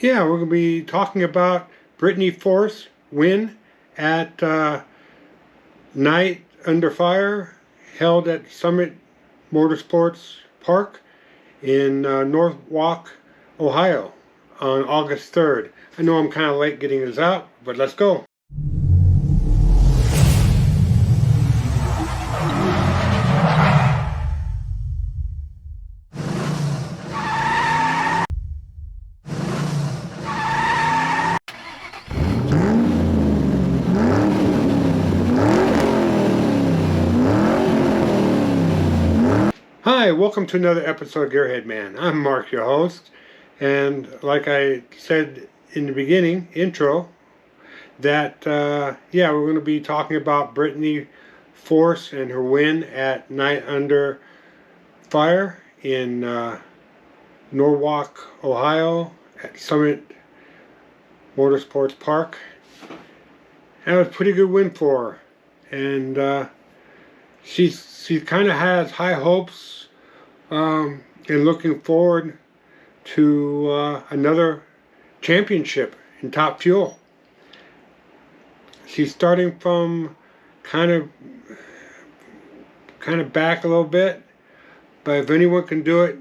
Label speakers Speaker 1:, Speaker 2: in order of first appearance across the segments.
Speaker 1: Yeah, we're going to be talking about Brittney Force win at Night Under Fire, held at Summit Motorsports Park in Norwalk, Ohio on August 3rd. I know I'm kind of late getting this out, but let's go. Hi, welcome to another episode of Gearhead Man. I'm Mark, your host, and like I said in the beginning, intro, that we're going to be talking about Brittney Force and her win at Night Under Fire in Norwalk, Ohio, at Summit Motorsports Park. That was a pretty good win for her, and she kind of has high hopes and looking forward to another championship in Top Fuel. She's starting from kind of back a little bit, but if anyone can do it,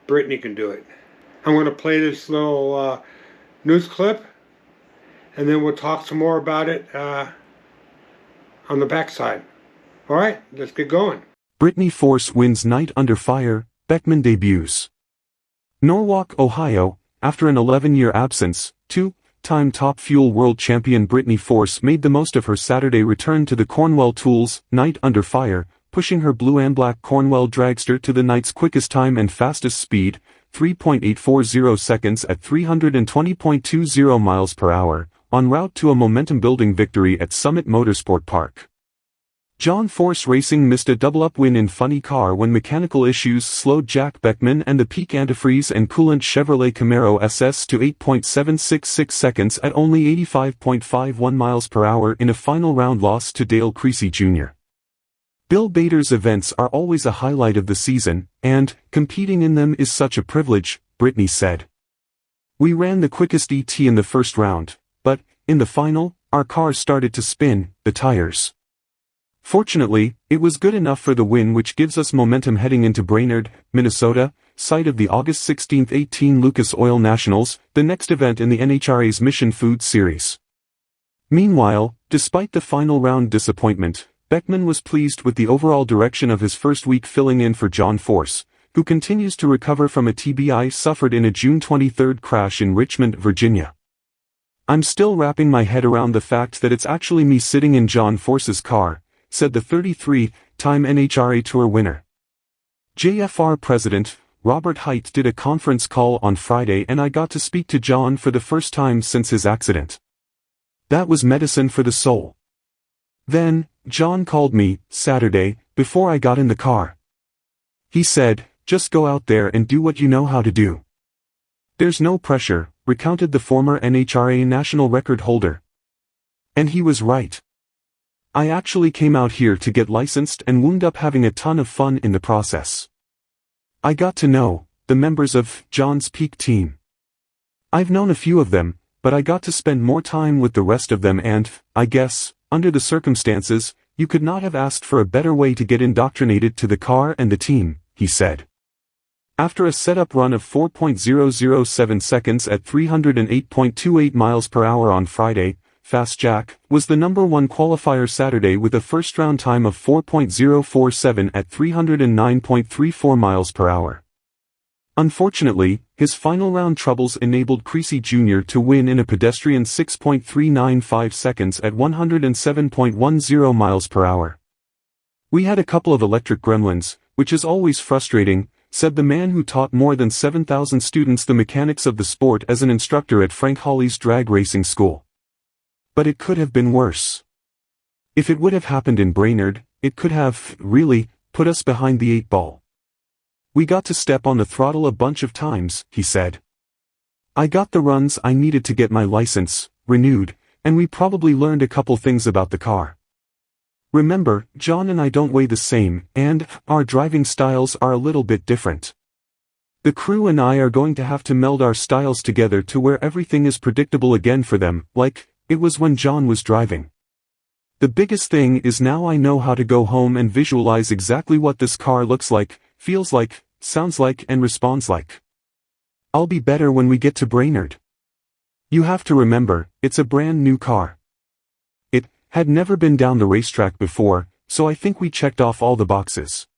Speaker 1: Brittney can do it. I'm going to play this little news clip, and then we'll talk some more about it on the backside. All right, let's get going.
Speaker 2: Brittney Force wins Night Under Fire, Beckman debuts. Norwalk, Ohio, after an 11-year absence, two-time Top Fuel World Champion Brittney Force made the most of her Saturday return to the Cornwell Tools Night Under Fire, pushing her blue and black Cornwell dragster to the night's quickest time and fastest speed, 3.840 seconds at 320.20 miles per hour, en route to a momentum-building victory at Summit Motorsport Park. John Force Racing missed a double-up win in funny car when mechanical issues slowed Jack Beckman and the peak antifreeze and coolant Chevrolet Camaro SS to 8.766 seconds at only 85.51 miles per hour in a final round loss to Dale Creasy Jr. Bill Bader's events are always a highlight of the season, and competing in them is such a privilege, Brittney said. We ran the quickest ET in the first round, but, in the final, our car started to spin, the tires. Fortunately, it was good enough for the win, which gives us momentum heading into Brainerd, Minnesota, site of the August 16, 18 Lucas Oil Nationals, the next event in the NHRA's Mission Food Series. Meanwhile, despite the final round disappointment, Beckman was pleased with the overall direction of his first week filling in for John Force, who continues to recover from a TBI suffered in a June 23 crash in Richmond, Virginia. I'm still wrapping my head around the fact that it's actually me sitting in John Force's car, said the 33-time NHRA Tour winner. JFR President Robert Height did a conference call on Friday, and I got to speak to John for the first time since his accident. That was medicine for the soul. Then, John called me, Saturday, before I got in the car. He said, just go out there and do what you know how to do. There's no pressure, recounted the former NHRA national record holder. And he was right. I actually came out here to get licensed and wound up having a ton of fun in the process. I got to know the members of John's peak team. I've known a few of them, but I got to spend more time with the rest of them, and, I guess, under the circumstances, you could not have asked for a better way to get indoctrinated to the car and the team, he said. After a setup run of 4.007 seconds at 308.28 miles per hour on Friday, Fast Jack was the number one qualifier Saturday with a first-round time of 4.047 at 309.34 miles per hour. Unfortunately, his final round troubles enabled Creasy Jr. to win in a pedestrian 6.395 seconds at 107.10 miles per hour. We had a couple of electric gremlins, which is always frustrating, said the man who taught more than 7,000 students the mechanics of the sport as an instructor at Frank Hawley's drag racing school. But it could have been worse. If it would have happened in Brainerd, it could have, really, put us behind the 8 ball. We got to step on the throttle a bunch of times, he said. I got the runs I needed to get my license renewed, and we probably learned a couple things about the car. Remember, John and I don't weigh the same, and our driving styles are a little bit different. The crew and I are going to have to meld our styles together to where everything is predictable again for them, like it was when John was driving. The biggest thing is now I know how to go home and visualize exactly what this car looks like, feels like, sounds like and responds like. I'll be better when we get to Brainerd. You have to remember, it's a brand new car. It had never been down the racetrack before, so I think we checked off all the boxes.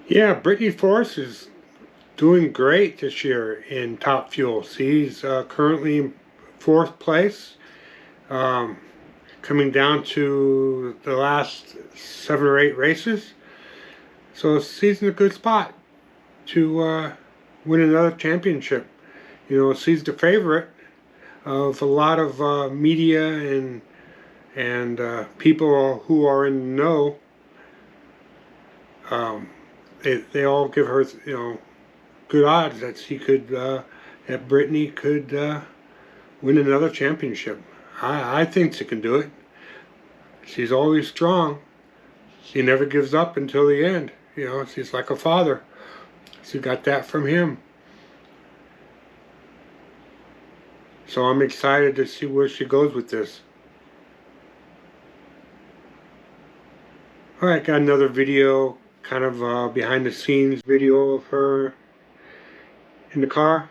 Speaker 1: Yeah, Brittney Force is doing great this year in Top Fuel. She's currently in 4th place. Coming down to the last 7 or 8 races. So she's in a good spot to win another championship. You know, she's the favorite of a lot of media and people who are in the know. They all give her, you know, good odds that she could, that Brittney could win another championship. I think she can do it. She's always strong. She never gives up until the end. You know, she's like a father. She got that from him. So I'm excited to see where she goes with this. Alright, got another video, kind of behind the scenes video of her in the car.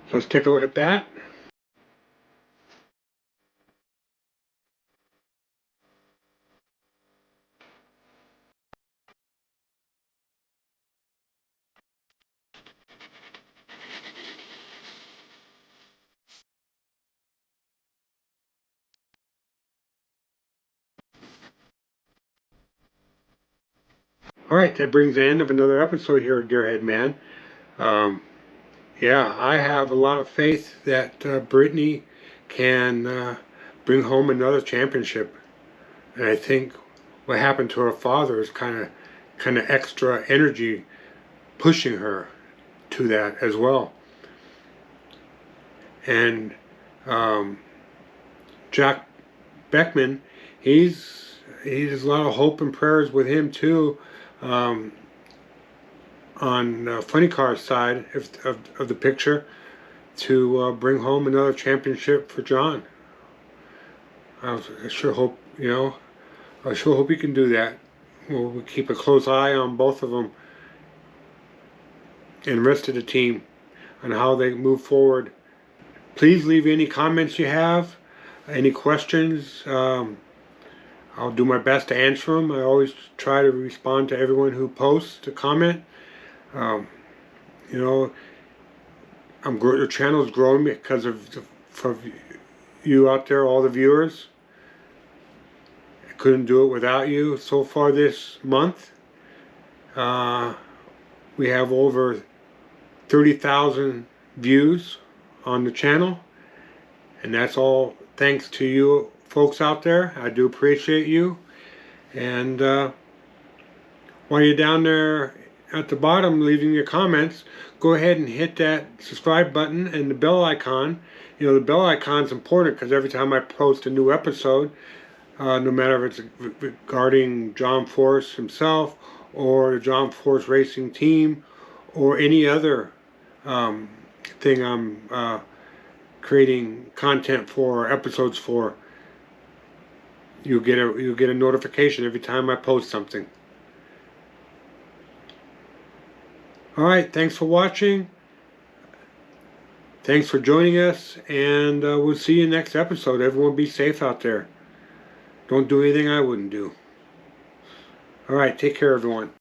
Speaker 1: So let's take a look at that. Alright, that brings the end of another episode here at Gearhead Man. Yeah, I have a lot of faith that Brittney can bring home another championship. And I think what happened to her father is kind of extra energy pushing her to that as well. And Jack Beckman, he's a lot of hope and prayers with him too. On Funny Car's side of the picture, to bring home another championship for John. I sure hope, you know, I sure hope he can do that. We'll keep a close eye on both of them and the rest of the team on how they move forward. Please leave any comments you have, any questions. I'll do my best to answer them. I always try to respond to everyone who posts a comment. You know, the channel is growing because of for you out there, all the viewers. I couldn't do it without you. So far this month, we have over 30,000 views on the channel, and that's all thanks to you folks out there. I do appreciate you. And while you're down there at the bottom leaving your comments, go ahead and hit that subscribe button and the bell icon. You know, the bell icon's important because every time I post a new episode, no matter if it's regarding John Force himself or the John Force Racing team or any other thing I'm creating content for, episodes for, you'll get a notification every time I post something. Alright, thanks for watching. Thanks for joining us, and we'll see you next episode. Everyone be safe out there. Don't do anything I wouldn't do. Alright, take care everyone.